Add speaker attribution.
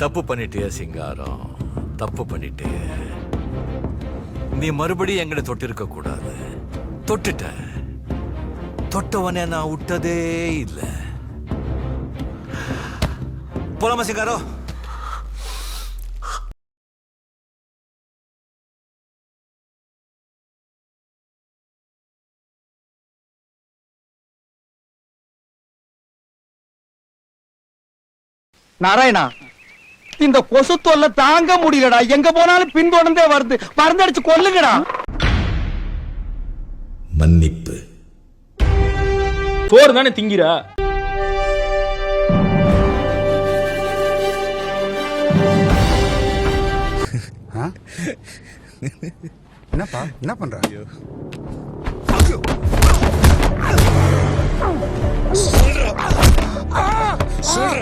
Speaker 1: தப்பு பண்ணிட்டிய சிங்காரம், தப்பு பண்ணிட்டே. நீ மறுபடியும் எங்களை தொட்டிருக்க கூடாது. தொட்டுட்ட. தொட்டவனே நான் விட்டதே இல்லை. போலாமா சிங்காரம்?
Speaker 2: நாராயணா, இந்த கொசு தொல்லை தாங்க முடியலடா. எங்க போனாலும் பின்தொடர்ந்தே வருது. மருந்தடிச்சு கொல்லுங்கடா.
Speaker 1: மன்னிப்பு.
Speaker 3: சோறு தானே திங்கிறா?
Speaker 4: என்னப்பா என்ன பண்ற?